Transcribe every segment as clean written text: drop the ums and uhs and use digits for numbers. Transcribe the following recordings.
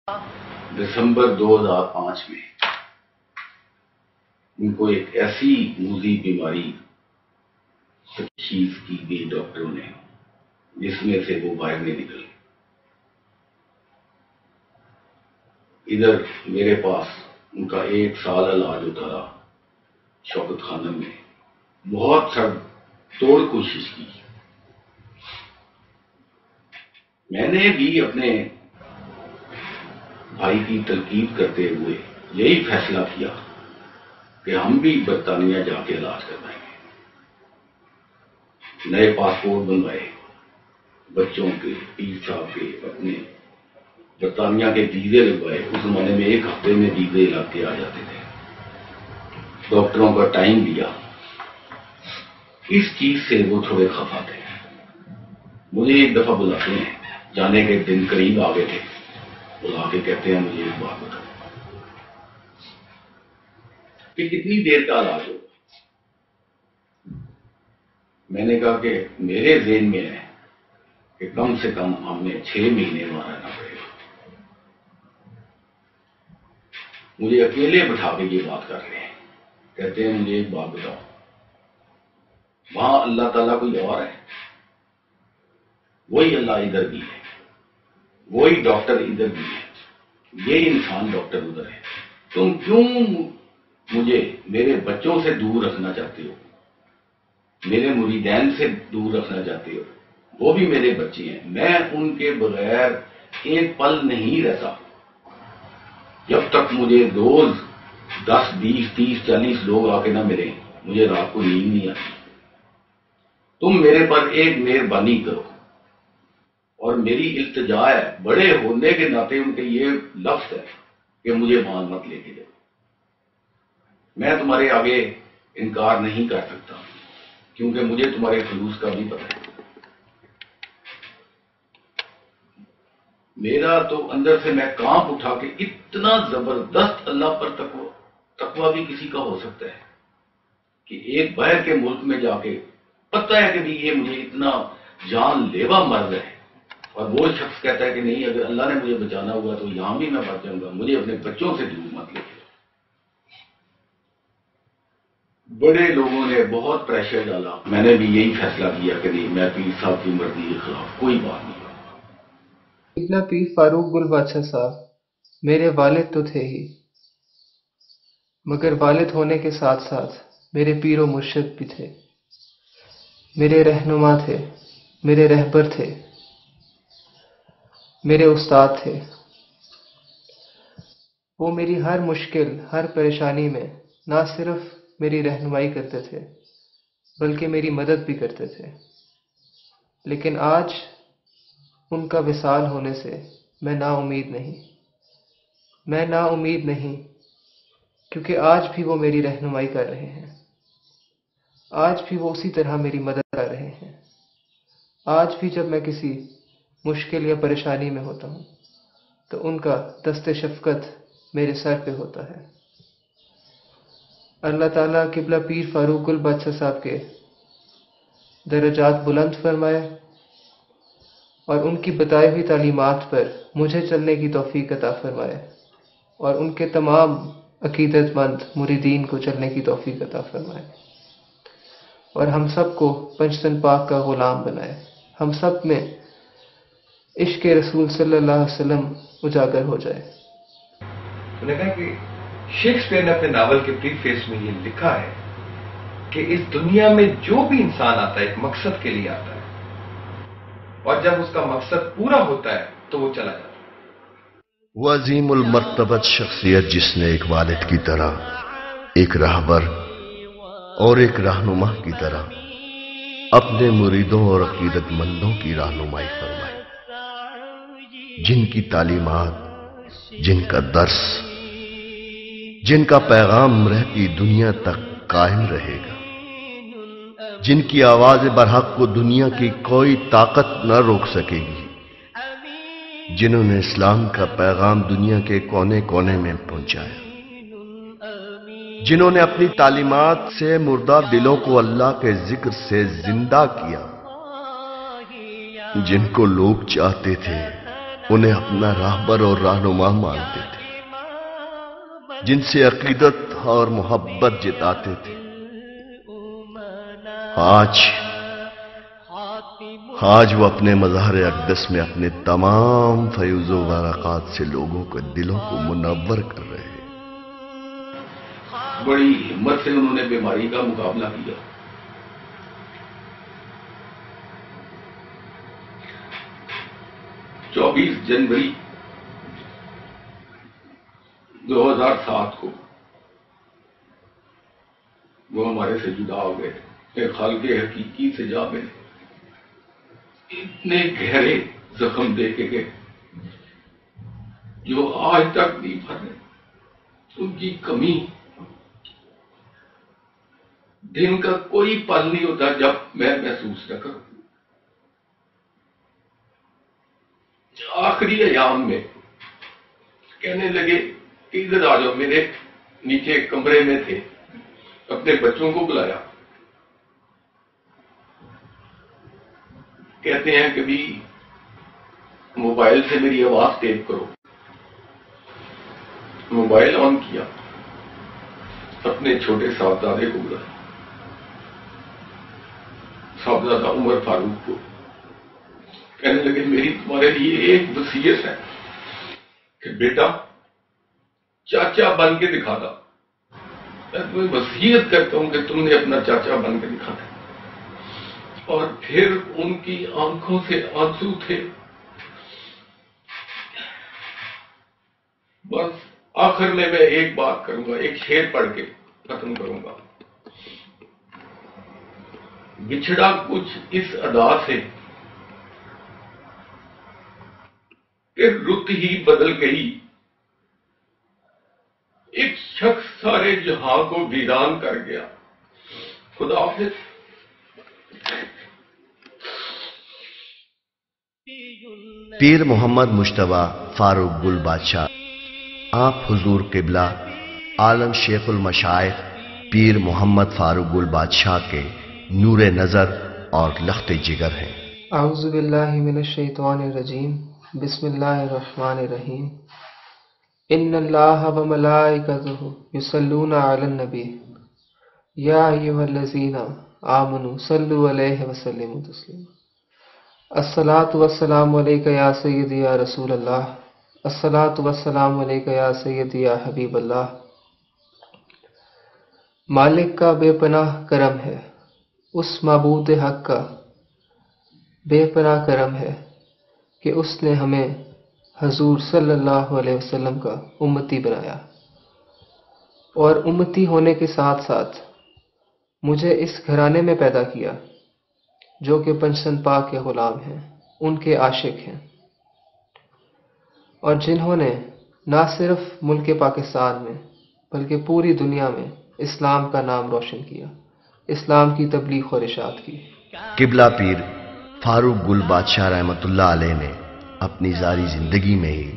دسمبر 2005 میں ان کو ایک ایسی موذی بیماری تشخیص کی گئی ڈاکٹروں نے جس میں سے وہ باہر نہیں نکل. ادھر میرے پاس ان کا 1 سال علاج ہوتا رہا شوکت خانم میں. بہت سر توڑ کوشش کی. میں نے بھی اپنے بھائی کی تلقین کرتے ہوئے یہی فیصلہ کیا کہ ہم بھی برطانیہ جا کے علاج کروائیں گے. نئے پاسپورٹ بنوائے بچوں کے، پیر صاحب کے، اپنے برطانیہ کے ویزے لگوائے. اس زمانے میں 1 ہفتے میں ویزے لگ کے آ جاتے تھے. ڈاکٹروں کا ٹائم لیا. اس چیز سے وہ تھوڑے خفا تھے. مجھے ایک دفعہ بلاتے ہیں، جانے کے دن قریب آ گئے تھے، بلا کے کہتے ہیں مجھے ایک بات بتاؤ کہ کتنی دیر کا علاج ہوگا. میں نے کہا کہ میرے ذہن میں ہے کہ کم سے کم ہمیں 6 مہینے وہاں رہنا پڑے گا. مجھے اکیلے بٹھا کے یہ بات کر رہے ہیں. کہتے ہیں مجھے ایک بات بتاؤ، وہاں اللہ تعالیٰ کوئی اور ہے؟ وہی اللہ ادھر بھی ہے، وہی ڈاکٹر ادھر بھی ہے، یہ انسان ڈاکٹر ادھر ہے. تم کیوں مجھے میرے بچوں سے دور رکھنا چاہتے ہو، میرے مریدین سے دور رکھنا چاہتے ہو؟ وہ بھی میرے بچے ہیں. میں ان کے بغیر ایک پل نہیں رہتا. جب تک مجھے روز 10 20 30 40 لوگ آ کے نہ ملیں، مجھے رات کو نیند نہیں آتی. تم میرے پر ایک مہربانی کرو. اور میری التجا ہے، بڑے ہونے کے ناطے ان کے یہ لفظ ہے کہ مجھے وہاں مت لے کے جاؤ. میں تمہارے آگے انکار نہیں کر سکتا کیونکہ مجھے تمہارے خلوص کا بھی پتہ ہے. میرا تو اندر سے میں کانپ اٹھا کہ اتنا زبردست اللہ پر تقویٰ بھی کسی کا ہو سکتا ہے کہ ایک باہر کے ملک میں جا کے پتہ ہے کہ بھی یہ مجھے اتنا جان لیوا مرض ہے، اور وہ شخص کہتا ہے کہ نہیں، اگر اللہ نے مجھے بچانا ہوا تو یہاں بھی میں بچ جاؤں گا، مجھے اپنے بچوں سے دور مت لے. بڑے لوگوں نے بہت پریشر ڈالا. میں نے بھی یہی فیصلہ کیا کہ نہیں، میں پیر صاحب کی مرضی کے خلاف کوئی بات نہیں کروں. قبلہ پیر فاروق گل بادشاہ صاحب میرے والد تو تھے ہی، مگر والد ہونے کے ساتھ ساتھ میرے پیر و مرشد بھی تھے، میرے رہنما تھے، میرے رہبر تھے، میرے استاد تھے. وہ میری ہر مشکل، ہر پریشانی میں نہ صرف میری رہنمائی کرتے تھے بلکہ میری مدد بھی کرتے تھے. لیکن آج ان کا وصال ہونے سے میں نا امید نہیں، کیونکہ آج بھی وہ میری رہنمائی کر رہے ہیں، آج بھی وہ اسی طرح میری مدد کر رہے ہیں. آج بھی جب میں کسی مشکل یا پریشانی میں ہوتا ہوں تو ان کا دست شفقت میرے سر پہ ہوتا ہے. اللہ تعالیٰ قبلہ پیر فاروق گل بادشاہ صاحب کے درجات بلند فرمائے اور ان کی بتائی ہوئی تعلیمات پر مجھے چلنے کی توفیق عطا فرمائے، اور ان کے تمام عقیدت مند مریدین کو چلنے کی توفیق عطا فرمائے، اور ہم سب کو پنجتن پاک کا غلام بنائے. ہم سب میں عشق رسول صلی اللہ علیہ وسلم اجاگر ہو جائے. انہوں نے کہا کہ شیکسپیئر نے اپنے ناول کے پریفیس میں یہ لکھا ہے کہ اس دنیا میں جو بھی انسان آتا ہے ایک مقصد کے لیے آتا ہے، اور جب اس کا مقصد پورا ہوتا ہے تو وہ چلا جاتا ہے. وہ عظیم المرتبت شخصیت جس نے ایک والد کی طرح، ایک رہبر اور ایک رہنما کی طرح اپنے مریدوں اور عقیدت مندوں کی رہنمائی فرمائی، جن کی تعلیمات، جن کا درس، جن کا پیغام رہتی دنیا تک قائم رہے گا، جن کی آواز برحق کو دنیا کی کوئی طاقت نہ روک سکے گی، جنہوں نے اسلام کا پیغام دنیا کے کونے کونے میں پہنچایا، جنہوں نے اپنی تعلیمات سے مردہ دلوں کو اللہ کے ذکر سے زندہ کیا، جن کو لوگ چاہتے تھے انہیں اپنا راہبر اور رہنما مانتے تھے، جن سے عقیدت اور محبت جتاتے تھے۔ آج وہ اپنے مظہر اقدس میں اپنے تمام فیوز و برکات سے لوگوں کے دلوں کو منور کر رہے ہیں۔ بڑی ہمت سے انہوں نے بیماری کا مقابلہ کیا۔ 24 جنوری 2007 کو وہ ہمارے سے جدا ہو گئے، ایک خالق حقیقی سے جا ملے، اتنے گہرے زخم دے کے گئے جو آج تک نہیں بھرے۔ ان کی کمی، دن کا کوئی پل نہیں ہوتا جب میں محسوس نہ کروں۔ آخری ایام میں کہنے لگے کہ ادھر آ جاؤ، میرے نیچے کمرے میں تھے، اپنے بچوں کو بلایا، کہتے ہیں کہ بھی موبائل سے میری آواز ٹیپ کرو۔ موبائل آن کیا، اپنے چھوٹے صاحبزادے کو بلایا، صاحبزادہ عمر فاروق کو، کہنے لگے میری تمہارے لیے ایک وصیت ہے کہ بیٹا چاچا بن کے دکھاتا، میں تمہیں وصیت کرتا ہوں کہ تم نے اپنا چاچا بن کے دکھانا۔ اور پھر ان کی آنکھوں سے آنسو تھے۔ بس آخر میں ایک بات کروں گا، ایک شعر پڑھ کے ختم کروں گا۔ بچھڑا کچھ اس ادا سے کہ رت ہی بدل گئی، ایک شخص سارے جہاں کو ویران کر گیا۔ خدا حافظ۔ پیر محمد مجتبی فاروق گل بادشاہ، آپ حضور قبلہ عالم شیخ المشائخ پیر محمد فاروق گل بادشاہ کے نور نظر اور لخت جگر ہیں۔ اعوذ باللہ من الشیطان الرجیم، بسم اللہ الرحمن الرحیم۔ ان اللہ وملائکتہ یصلون علی النبی یا ایھا الذین آمنوا صلوا علیہ وسلموا تسلیما۔ الصلاۃ والسلام علیک یا سیدی یا رسول اللہ، الصلاۃ والسلام علیک یا سیدی یا حبیب اللہ۔ مالک کا بے پناہ کرم ہے، اس معبود حق کا بے پناہ کرم ہے کہ اس نے ہمیں حضور صلی اللہ علیہ وسلم کا امتی بنایا، اور امتی ہونے کے ساتھ ساتھ مجھے اس گھرانے میں پیدا کیا جو کہ پنجتن پاک کے غلام ہیں، ان کے عاشق ہیں، اور جنہوں نے نہ صرف ملک پاکستان میں بلکہ پوری دنیا میں اسلام کا نام روشن کیا، اسلام کی تبلیغ اور اشاعت کی۔ قبلہ پیر فاروق گل بادشاہ رحمۃ اللہ علیہ نے اپنی ساری زندگی میں ہی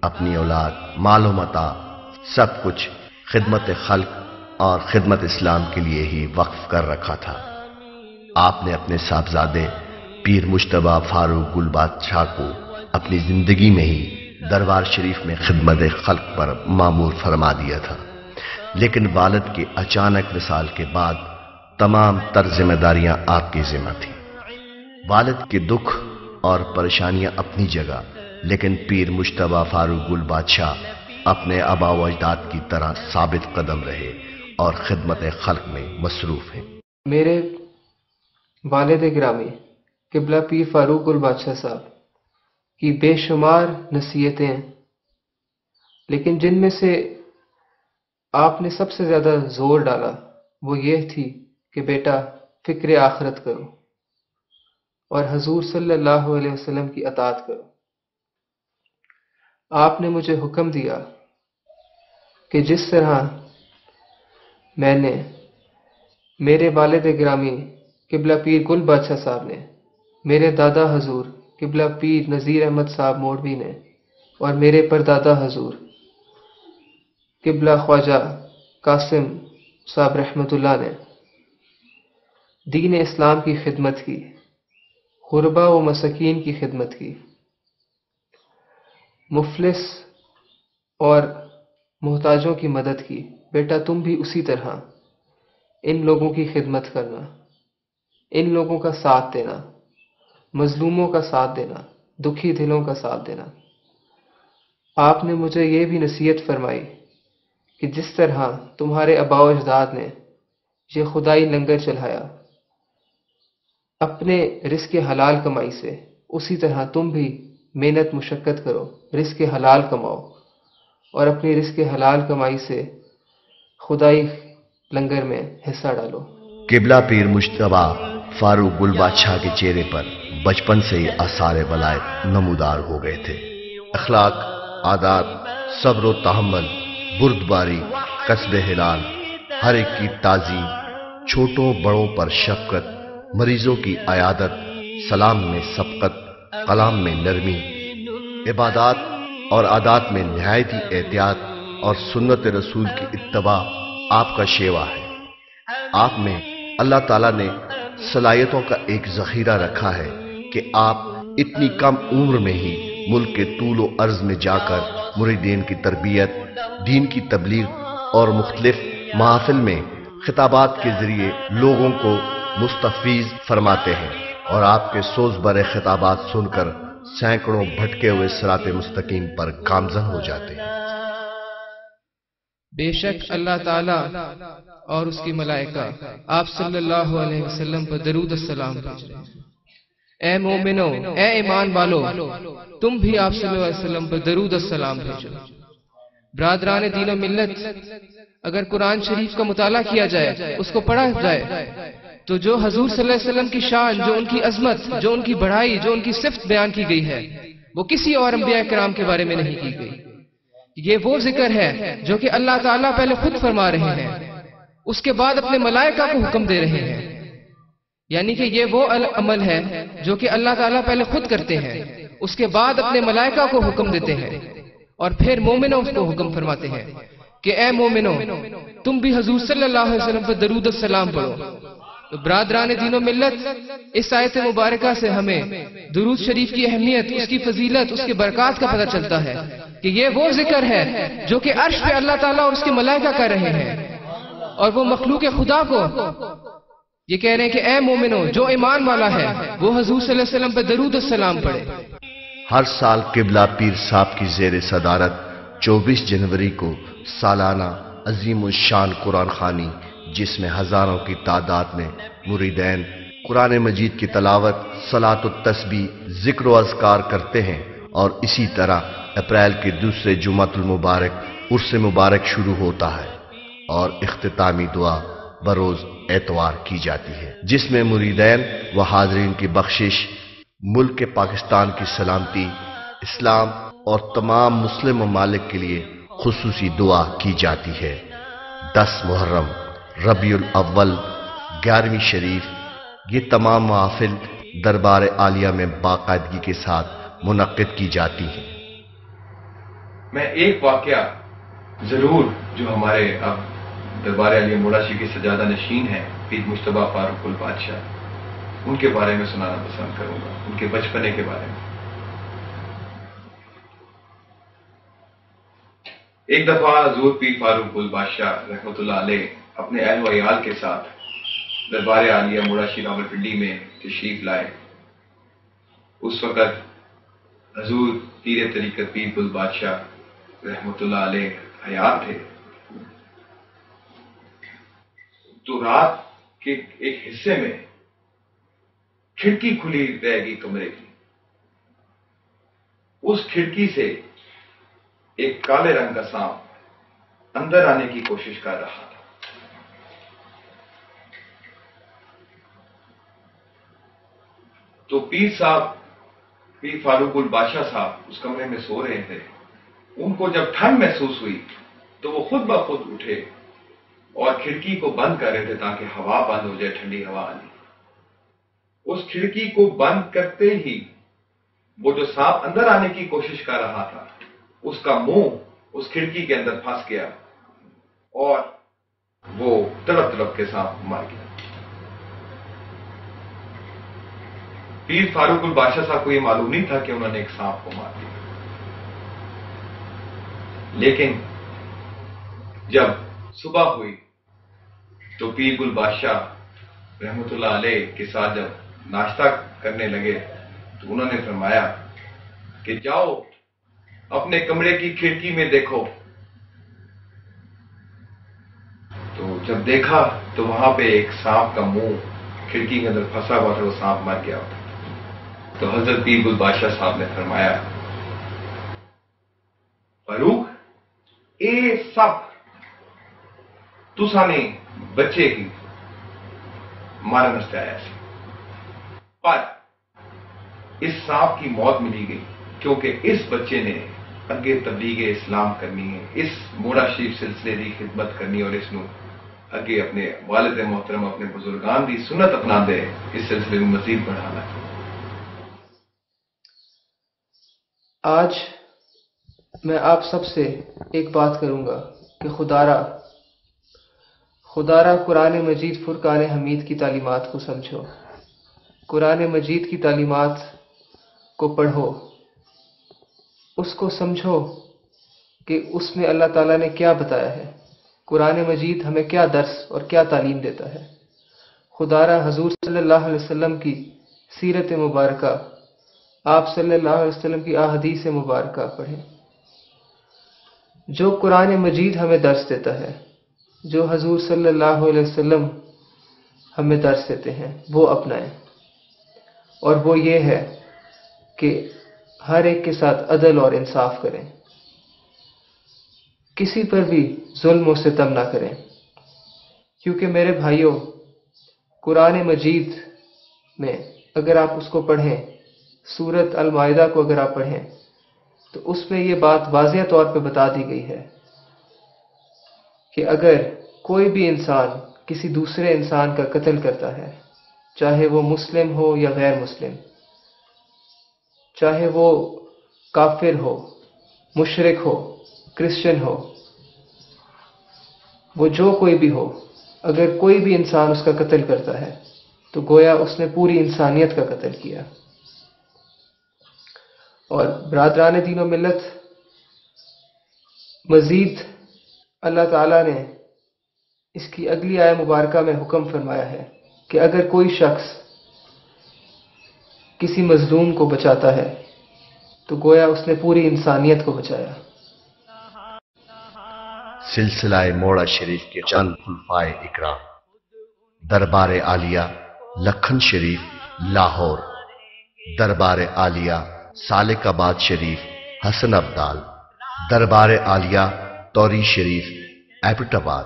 اپنی اولاد، مال و متاع، سب کچھ خدمت خلق اور خدمت اسلام کے لیے ہی وقف کر رکھا تھا۔ آپ نے اپنے صاحبزادے پیر مجتبی فاروق گل بادشاہ کو اپنی زندگی میں ہی دربار شریف میں خدمت خلق پر مامور فرما دیا تھا، لیکن والد کے اچانک وصال کے بعد تمام تر ذمہ داریاں آپ کی ذمہ تھیں۔ والد کے دکھ اور پریشانیاں اپنی جگہ، لیکن پیر مجتبی فاروق گل بادشاہ اپنے آباء و اجداد کی طرح ثابت قدم رہے اور خدمت خلق میں مصروف ہیں۔ میرے والد گرامی قبلہ پیر فاروق گل بادشاہ صاحب کی بے شمار نصیحتیں، لیکن جن میں سے آپ نے سب سے زیادہ زور ڈالا وہ یہ تھی کہ بیٹا فکر آخرت کرو اور حضور صلی اللہ علیہ وسلم کی اطاعت کرو۔ آپ نے مجھے حکم دیا کہ جس طرح میں نے میرے والد گرامی قبلہ پیر گل بادشاہ صاحب نے، میرے دادا حضور قبلہ پیر نذیر احمد صاحب موڑوی نے، اور میرے پردادا حضور قبلہ خواجہ قاسم صاحب رحمۃ اللہ نے دین اسلام کی خدمت کی، غربا و مساکین کی خدمت کی، مفلس اور محتاجوں کی مدد کی، بیٹا تم بھی اسی طرح ان لوگوں کی خدمت کرنا، ان لوگوں کا ساتھ دینا، مظلوموں کا ساتھ دینا، دکھی دلوں کا ساتھ دینا۔ آپ نے مجھے یہ بھی نصیحت فرمائی کہ جس طرح تمہارے آباء و اجداد نے یہ خدائی لنگر چلایا اپنے رزق حلال کمائی سے، اسی طرح تم بھی محنت مشقت کرو، رزق حلال کماؤ اور اپنی رزق حلال کمائی سے خدائی لنگر میں حصہ ڈالو۔ قبلہ پیر مجتبیٰ فاروق گل بادشاہ کے چہرے پر بچپن سے ہی آثار ولایت نمودار ہو گئے تھے۔ اخلاق، عادات، صبر و تحمل، بردباری، کسب حلال، ہر ایک کی تعظیم، چھوٹوں بڑوں پر شفقت، مریضوں کی عیادت، سلام میں سبقت، کلام میں نرمی، عبادات اور عادات میں نہایت ہی احتیاط اور سنت رسول کی اتباع آپ کا شیوا ہے۔ آپ میں اللہ تعالیٰ نے صلاحیتوں کا ایک ذخیرہ رکھا ہے کہ آپ اتنی کم عمر میں ہی ملک کے طول و عرض میں جا کر مریدین کی تربیت، دین کی تبلیغ اور مختلف محافل میں خطابات کے ذریعے لوگوں کو مستفیض فرماتے ہیں، اور آپ کے سوز برے خطابات سن کر سینکڑوں بھٹکے ہوئے صراط مستقیم پر گامزن ہو جاتے ہیں۔ بے شک اللہ تعالیٰ اور اس کی ملائکہ آپ صلی اللہ علیہ وسلم پر درود السلام بھیج رہے ہیں۔ اے مومنو، اے ایمان والو، تم بھی آپ صلی اللہ علیہ وسلم پر درود السلام بھیجو۔ برادران دین و ملت، اگر قرآن شریف کا مطالعہ کیا جائے، اس کو پڑھا جائے، تو جو حضور صلی اللہ علیہ وسلم کی شان، جو ان کی عظمت، جو ان کی بڑائی، جو ان کی صفت بیان کی گئی ہے، وہ کسی اور انبیاء کرام کے بارے میں نہیں کی گئی۔ یہ وہ ذکر ہے جو کہ اللہ تعالیٰ پہلے خود فرما رہے ہیں، اس کے بعد اپنے ملائکہ کو حکم دے رہے ہیں۔ یعنی کہ یہ وہ عمل ہے جو کہ اللہ تعالیٰ پہلے خود کرتے ہیں، اس کے بعد اپنے ملائکہ کو حکم دیتے ہیں، اور پھر مومنوں اس کو حکم فرماتے ہیں کہ اے مومنوں، تم بھی حضور صلی اللہ علیہ وسلم پر درود السلام پڑھو۔ تو برادران دین و ملت، اس آیت مبارکہ سے ہمیں درود شریف کی اہمیت، اس کی فضیلت، اس کے برکات کا پتہ چلتا ہے کہ یہ وہ ذکر ہے جو کہ عرش پہ اللہ تعالیٰ اور اس کے ملائکہ کر رہے ہیں، اور وہ مخلوق خدا کو یہ کہہ رہے ہیں کہ اے مومنو، جو ایمان والا ہے وہ حضور صلی اللہ علیہ وسلم پہ درود السلام پڑھے۔ ہر سال قبلہ پیر صاحب کی زیر صدارت 24 جنوری کو سالانہ عظیم الشان قرآن خوانی، جس میں ہزاروں کی تعداد میں مریدین قرآن مجید کی تلاوت، صلاۃ التسبیح، ذکر و اذکار کرتے ہیں، اور اسی طرح اپریل کے دوسرے جمعۃ المبارک عرس مبارک شروع ہوتا ہے، اور اختتامی دعا بروز اتوار کی جاتی ہے، جس میں مریدین و حاضرین کی بخشش، ملک پاکستان کی سلامتی، اسلام اور تمام مسلم ممالک کے لیے خصوصی دعا کی جاتی ہے۔ 10 محرم، ربیع الاول، 11ویں شریف، یہ تمام محافل دربار عالیہ میں باقاعدگی کے ساتھ منعقد کی جاتی ہیں۔ میں ایک واقعہ ضرور جو ہمارے اب دربار عالیہ موڑاشی کے سجادہ نشین ہیں پیر مجتبیٰ فاروق گل بادشاہ، ان کے بارے میں سنانا پسند کروں گا، ان کے بچپنے کے بارے میں۔ ایک دفعہ حضور پیر فاروق گل بادشاہ رحمۃ اللہ علیہ اپنے اہل و عیال کے ساتھ دربار عالیہ موڑاشی راولپنڈی میں تشریف لائے۔ اس وقت حضور پیر طریقت پیر گل بادشاہ رحمۃ اللہ علیہ حیات تھے۔ تو رات کے ایک حصے میں کھڑکی کھلی رہ گئی کمرے کی، اس کھڑکی سے ایک کالے رنگ کا سانپ اندر آنے کی کوشش کر رہا تھا۔ تو پیر فاروق گل بادشاہ صاحب اس کمرے میں سو رہے تھے۔ ان کو جب ٹھنڈ محسوس ہوئی تو وہ خود بخود اٹھے اور کھڑکی کو بند کر رہے تھے تاکہ ہوا بند ہو جائے، ٹھنڈی ہوا آنی۔ اس کھڑکی کو بند کرتے ہی وہ جو سانپ اندر آنے کی کوشش کر رہا تھا، اس کا منہ اس کھڑکی کے اندر پھنس گیا اور وہ تڑپ تڑپ کے سانپ مر گیا۔ پیر فاروق گل بادشاہ صاحب کو یہ معلوم نہیں تھا کہ انہوں نے ایک سانپ کو مار دیا۔ لیکن جب صبح ہوئی تو پیر گل بادشاہ رحمت اللہ علیہ کے ساتھ جب ناشتہ کرنے لگے تو انہوں نے فرمایا کہ جاؤ اپنے کمرے کی کھڑکی میں دیکھو. تو جب دیکھا تو وہاں پہ ایک سانپ کا منہ کھڑکی کے اندر پھنسا ہوا تھا, وہ سانپ مر گیا ہوتا. تو حضرت پیر گل بادشاہ صاحب نے فرمایا فاروق اے سب تسا نے بچے کی مارن واسطے آیا سی, پر اس سانپ کی موت ملی گئی کیونکہ اس بچے نے اگے تبلیغ اسلام کرنی ہے, اس موڑا شریف سلسلے کی خدمت کرنی اور اس نو اگے اپنے والد محترم اپنے بزرگان کی سنت اپنا دے اس سلسلے میں مزید بڑھانا. آج میں آپ سب سے ایک بات کروں گا کہ خدارا قرآن مجید فرقان حمید کی تعلیمات کو سمجھو, قرآن مجید کی تعلیمات کو پڑھو, اس کو سمجھو کہ اس میں اللہ تعالیٰ نے کیا بتایا ہے, قرآن مجید ہمیں کیا درس اور کیا تعلیم دیتا ہے. خدارا حضور صلی اللہ علیہ وسلم کی سیرت مبارکہ, آپ صلی اللہ علیہ وسلم کی احادیث مبارکہ پڑھیں. جو قرآن مجید ہمیں درس دیتا ہے, جو حضور صلی اللہ علیہ وسلم ہمیں درس دیتے ہیں, وہ اپنائیں. اور وہ یہ ہے کہ ہر ایک کے ساتھ عدل اور انصاف کریں, کسی پر بھی ظلم و ستم نہ کریں. کیونکہ میرے بھائیوں, قرآن مجید میں اگر آپ اس کو پڑھیں, سورت المائدہ کو اگر آپ پڑھیں تو اس میں یہ بات واضح طور پہ بتا دی گئی ہے کہ اگر کوئی بھی انسان کسی دوسرے انسان کا قتل کرتا ہے, چاہے وہ مسلم ہو یا غیر مسلم, چاہے وہ کافر ہو, مشرک ہو, کرسچن ہو, وہ جو کوئی بھی ہو, اگر کوئی بھی انسان اس کا قتل کرتا ہے تو گویا اس نے پوری انسانیت کا قتل کیا. اور برادران دین و ملت, مزید اللہ تعالیٰ نے اس کی اگلی آیہ مبارکہ میں حکم فرمایا ہے کہ اگر کوئی شخص کسی مظلوم کو بچاتا ہے تو گویا اس نے پوری انسانیت کو بچایا. سلسلہ موڑا شریف کے چند خلفائے اکرام: دربار عالیہ لکھن شریف لاہور، دربار عالیہ سالک آباد شریف حسن ابدال، دربار عالیہ توری شریف ایبٹ آباد،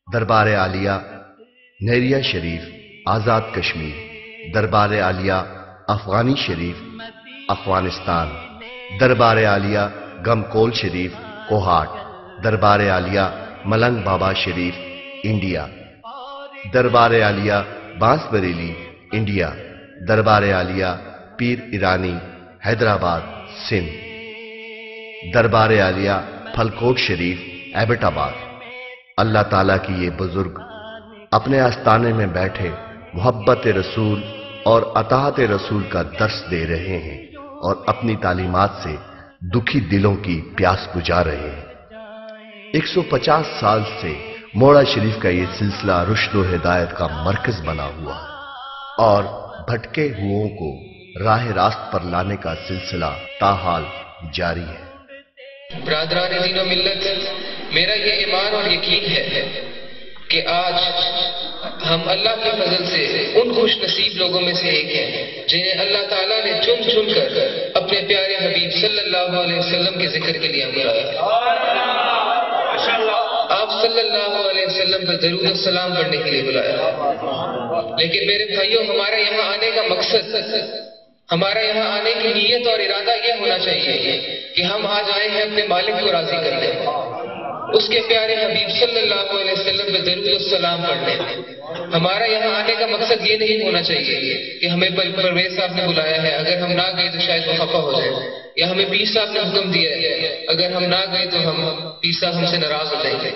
دربار عالیہ نیریا شریف آزاد کشمیر، دربار عالیہ افغانی شریف افغانستان، دربار عالیہ گمکول شریف کوہاٹ، دربار عالیہ ملنگ بابا شریف انڈیا، دربار عالیہ بانس بریلی انڈیا، دربار عالیہ پیر ایرانی حیدرآباد سندھ، دربار عالیہ پھلکوٹ شریف ایبٹ آباد. اللہ تعالیٰ کی یہ بزرگ اپنے آستانے میں بیٹھے محبت رسول اور اطاعت رسول کا درس دے رہے ہیں اور اپنی تعلیمات سے دکھی دلوں کی پیاس بجھا رہے ہیں. 150 سال سے موڑا شریف کا یہ سلسلہ رشد و ہدایت کا مرکز بنا ہوا ہے اور بھٹکے ہوئوں کو راہ راست پر لانے کا سلسلہ تاحال جاری ہے. برادران دین و ملت، میرا یہ ایمان اور یقین ہے کہ آج ہم اللہ کے فضل سے ان خوش نصیب لوگوں میں سے ایک ہیں جنہیں اللہ تعالیٰ نے چن چن کر اپنے پیارے حبیب صلی اللہ علیہ وسلم کے ذکر کے لیے بلایا. آپ صلی اللہ علیہ وسلم پر درود السلام پڑھنے کے لیے بلایا. لیکن میرے بھائیوں، ہمارے یہاں آنے کا مقصد، ہمارا یہاں آنے کی نیت اور ارادہ یہ ہونا چاہیے کہ ہم آج آئے ہیں اپنے مالک کو راضی کرنے، اس کے پیارے حبیب صلی اللہ علیہ وسلم پہ درود السلام پڑھنے. ہمارا یہاں آنے کا مقصد یہ نہیں ہونا چاہیے کہ ہمیں پرویز صاحب نے بلایا ہے، اگر ہم نہ گئے تو شاید وہ خفا ہو جائے، یا ہمیں پیر صاحب نے حکم دیا ہے، اگر ہم نہ گئے تو ہم پیر صاحب ہم سے ناراض ہو جائیں گے.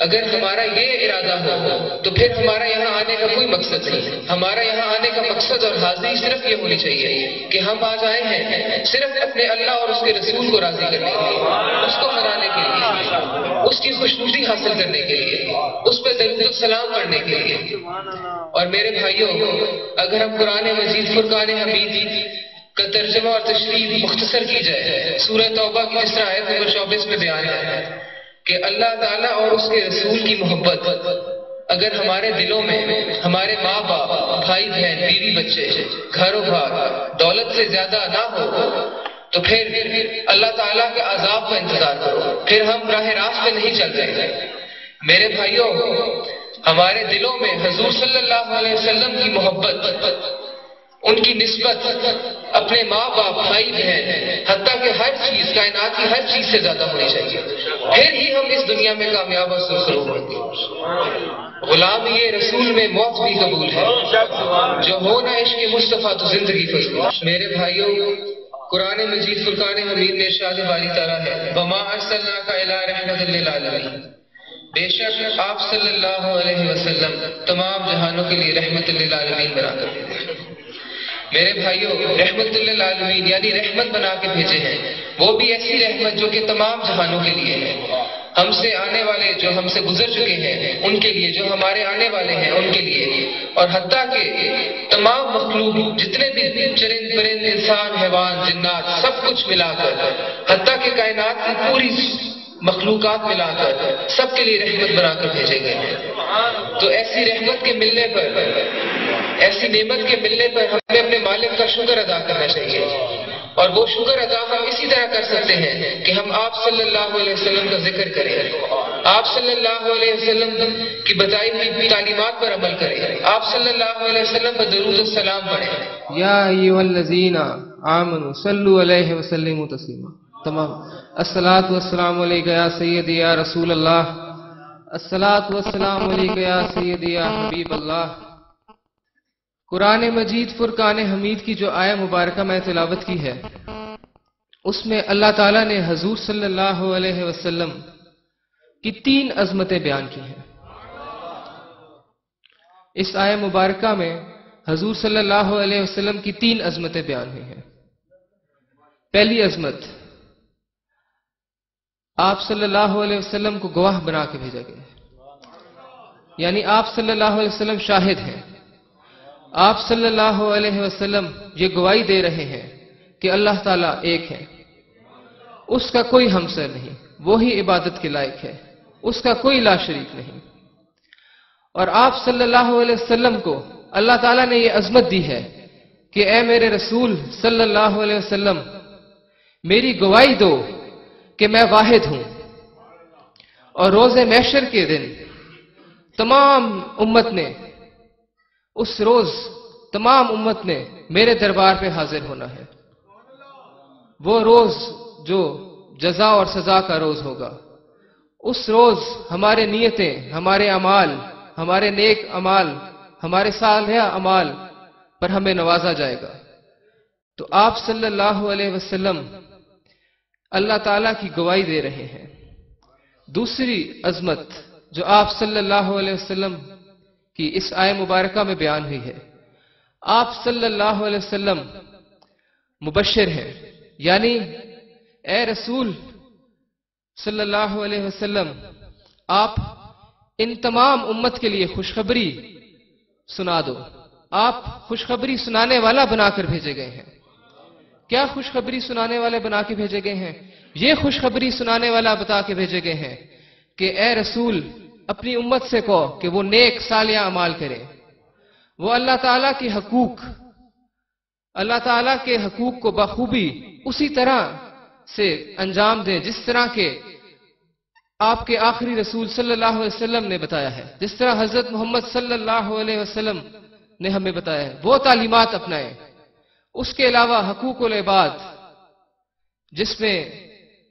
اگر ہمارا یہ ارادہ ہو تو پھر ہمارا یہاں آنے کا کوئی مقصد نہیں. ہمارا یہاں آنے کا مقصد اور حاضری صرف یہ ہونی چاہیے کہ ہم آج آئے ہیں صرف اپنے اللہ اور اس کے رسول کو راضی کرنے کے لیے، اس کو منانے کے لیے، اس کی خوشنودی حاصل کرنے کے لیے، اس پہ درود و سلام پڑھنے کے لیے. اور میرے بھائیوں، اگر ہم قرآن مجید فرقان حمید کا ترجمہ اور تشریح مختصر کی جائے، سورہ توبہ کی جس طرح آیت نمبر 24 میں بیان ہے کہ اللہ تعالیٰ اور اس کے رسول کی محبت اگر ہمارے دلوں میں ہمارے ماں باپ، بھائی بہن، بیوی بچے، گھر و بار، دولت سے زیادہ نہ ہو تو پھر اللہ تعالیٰ کے عذاب کا انتظار کرو، پھر ہم راہ راست پہ نہیں چل رہے. میرے بھائیوں، ہمارے دلوں میں حضور صلی اللہ علیہ وسلم کی محبت، ان کی نسبت اپنے ماں باپ، بھائی بہن، حتیٰ کہ ہر چیز، کائنات کی ہر چیز سے زیادہ ہونی چاہیے، پھر ہی ہم اس دنیا میں کامیاب اور سرخرو ہوں گے. غلام یہ رسول میں موت بھی قبول ہے، جو ہو نہ عشق مصطفیٰ تو زندگی فضول. میرے بھائیوں، قرآن مجید فرقان حمید میں ارشاد باری تعالیٰ ہے وَمَا أَرْسَلْنَاكَ إِلَىٰ رَحْمَةً لِّلْعَالَمِينَ، بے شک آپ صلی اللہ علیہ وسلم تمام جہانوں کے لیے رحمت للعالمین بنا کر بھیجے. میرے بھائیوں، رحمت للعالمین یعنی رحمت بنا کے بھیجے ہیں، وہ بھی ایسی رحمت جو کہ تمام جہانوں کے لیے ہے. ہم سے آنے والے جو ہم سے گزر چکے ہیں ان کے لیے، جو ہمارے آنے والے ہیں ان کے لیے، اور حتیٰ کہ تمام مخلوق جتنے بھی چرند پرند، انسان، حیوان، جنات، سب کچھ ملا کر، حتیٰ کہ کائنات کی پوری مخلوقات ملا کر سب کے لیے رحمت بنا کر بھیجے گئے ہیں. تو ایسی رحمت کے ملنے پر، ایسی نعمت کے ملنے پر ہمیں اپنے مالک کا شکر ادا کرنا چاہیے. اور وہ شکر ادا ہم اسی طرح کر سکتے ہیں کہ ہم آپ صلی اللہ علیہ وسلم کا ذکر کریں، آپ صلی اللہ علیہ وسلم کی بتائی ہوئی تعلیمات پر عمل کریں، آپ صلی اللہ علیہ وسلم پر درود السلام پڑھیں. یا ایھا الذین آمنوا صلوا علیہ وسلموا تسلیما. تمام الصلاۃ والسلام علیک یا سیدی یا رسول اللہ، الصلاۃ والسلام علیک یا سیدی یا حبیب اللہ. قرآن مجید فرقان حمید کی جو آیہ مبارکہ میں تلاوت کی ہے، اس میں اللہ تعالیٰ نے حضور صلی اللہ علیہ وسلم کی 3 عظمتیں بیان کی ہیں. اس آیہ مبارکہ میں حضور صلی اللہ علیہ وسلم کی 3 عظمتیں بیان ہوئی ہیں. پہلی عظمت، آپ صلی اللہ علیہ وسلم کو گواہ بنا کے بھیجا گیا ہے، یعنی آپ صلی اللہ علیہ وسلم شاہد ہیں. آپ صلی اللہ علیہ وسلم یہ گواہی دے رہے ہیں کہ اللہ تعالیٰ ایک ہے، اس کا کوئی ہمسر نہیں، وہی عبادت کے لائق ہے، اس کا کوئی لا شریک نہیں. اور آپ صلی اللہ علیہ وسلم کو اللہ تعالیٰ نے یہ عظمت دی ہے کہ اے میرے رسول صلی اللہ علیہ وسلم، میری گواہی دو کہ میں واحد ہوں. اور روز محشر کے دن تمام امت نے، اس روز تمام امت نے میرے دربار پہ حاضر ہونا ہے. وہ روز جو جزا اور سزا کا روز ہوگا. اس روز ہمارے نیتیں، ہمارے اعمال، ہمارے نیک اعمال، ہمارے صالح اعمال پر ہمیں نوازا جائے گا. تو آپ صلی اللہ علیہ وسلم اللہ تعالیٰ کی گواہی دے رہے ہیں. دوسری عظمت جو آپ صلی اللہ علیہ وسلم کی اس آیہ مبارکہ میں بیان ہوئی ہے، آپ صلی اللہ علیہ وسلم مبشر ہیں، یعنی اے رسول صلی اللہ علیہ وسلم، آپ ان تمام امت کے لیے خوشخبری سنا دو. آپ خوشخبری سنانے والا بنا کر بھیجے گئے ہیں. کیا خوشخبری سنانے والے بنا کے بھیجے گئے ہیں؟ یہ خوشخبری سنانے والا بتا کے بھیجے گئے ہیں کہ اے رسول، اپنی امت سے کہو کہ وہ نیک صالح اعمال کرے، وہ اللہ تعالیٰ کے حقوق کو بخوبی اسی طرح سے انجام دیں جس طرح کے آپ کے آخری رسول صلی اللہ علیہ وسلم نے بتایا ہے، جس طرح حضرت محمد صلی اللہ علیہ وسلم نے ہمیں بتایا ہے. وہ تعلیمات اپنائیں. اس کے علاوہ حقوق العباد، جس میں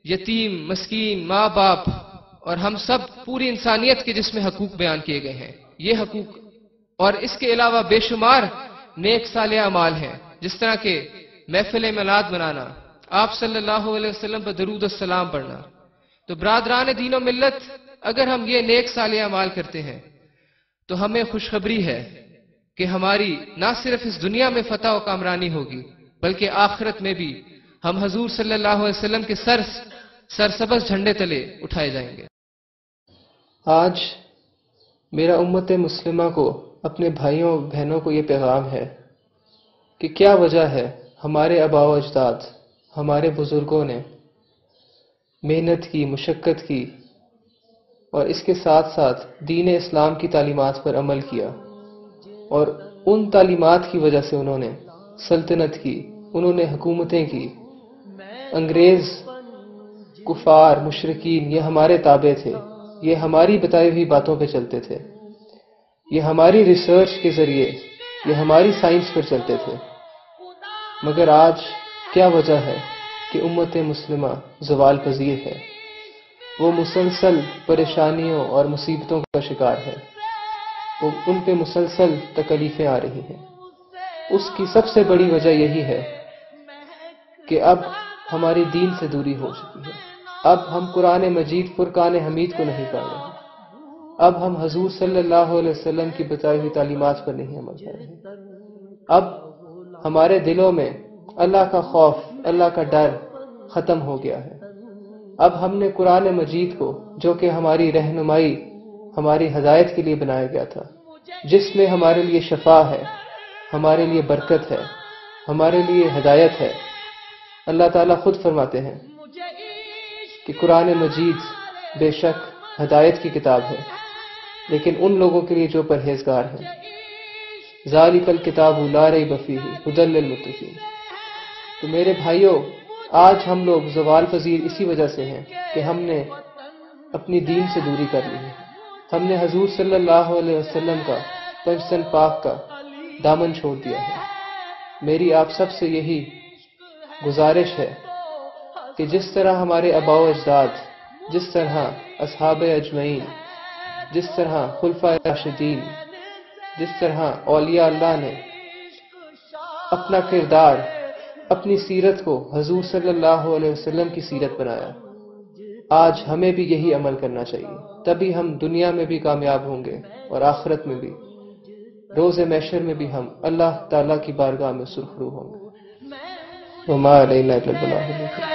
یتیم، مسکین، ماں باپ اور ہم سب پوری انسانیت کے جس میں حقوق بیان کیے گئے ہیں، یہ حقوق، اور اس کے علاوہ بے شمار نیک صالح اعمال ہیں، جس طرح کہ محفل میلاد منانا، آپ صلی اللہ علیہ وسلم پر درود السلام پڑھنا. تو برادران دین و ملت، اگر ہم یہ نیک صالح اعمال کرتے ہیں تو ہمیں خوشخبری ہے کہ ہماری نہ صرف اس دنیا میں فتح و کامرانی ہوگی بلکہ آخرت میں بھی ہم حضور صلی اللہ علیہ وسلم کے سرسبز جھنڈے تلے اٹھائے جائیں گے۔ آج میرا امت مسلمہ کو، اپنے بھائیوں اور بہنوں کو یہ پیغام ہے کہ کیا وجہ ہے ہمارے آباء و اجداد، ہمارے بزرگوں نے محنت کی، مشقت کی اور اس کے ساتھ ساتھ دین اسلام کی تعلیمات پر عمل کیا، اور ان تعلیمات کی وجہ سے انہوں نے سلطنت کی، انہوں نے حکومتیں کی۔ انگریز، کفار، مشرکین یہ ہمارے تابع تھے، یہ ہماری بتائی ہوئی باتوں پہ چلتے تھے، یہ ہماری ریسرچ کے ذریعے، یہ ہماری سائنس پر چلتے تھے۔ مگر آج کیا وجہ ہے کہ امت مسلمہ زوال پذیر ہے؟ وہ مسلسل پریشانیوں اور مصیبتوں کا شکار ہے، ان پہ مسلسل تکلیفیں آ رہی ہیں۔ اس کی سب سے بڑی وجہ یہی ہے کہ اب ہماری دین سے دوری ہو چکی ہے۔ اب ہم قرآن مجید فرقان حمید کو نہیں پڑھ رہے، اب ہم حضور صلی اللہ علیہ وسلم کی بتائی ہوئی تعلیمات پر نہیں عمل کر رہے۔ اب ہمارے دلوں میں اللہ کا خوف، اللہ کا ڈر ختم ہو گیا ہے۔ اب ہم نے قرآن مجید کو، جو کہ ہماری رہنمائی، ہماری ہدایت کے لیے بنایا گیا تھا، جس میں ہمارے لیے شفا ہے، ہمارے لیے برکت ہے، ہمارے لیے ہدایت ہے۔ اللہ تعالیٰ خود فرماتے ہیں کہ قرآن مجید بے شک ہدایت کی کتاب ہے، لیکن ان لوگوں کے لیے جو پرہیزگار ہیں۔ ذالک الکتاب لا ریب فیہ ھدی للمتقین۔ تو میرے بھائیوں، آج ہم لوگ زوال پذیر اسی وجہ سے ہیں کہ ہم نے اپنی دین سے دوری کر لی ہے، ہم نے حضور صلی اللہ علیہ وسلم کا، پنجتن پاک کا دامن چھوڑ دیا ہے۔ میری آپ سب سے یہی گزارش ہے کہ جس طرح ہمارے آباء و اجداد، جس طرح اصحاب اجمعین، جس طرح خلفائے راشدین، جس طرح اولیاء اللہ نے اپنا کردار، اپنی سیرت کو حضور صلی اللہ علیہ وسلم کی سیرت بنایا، آج ہمیں بھی یہی عمل کرنا چاہیے، تبھی ہم دنیا میں بھی کامیاب ہوں گے اور آخرت میں بھی، روز محشر میں بھی ہم اللہ تعالیٰ کی بارگاہ میں سرخرو ہوں گے۔ وما علینا الا البلاغ المبین۔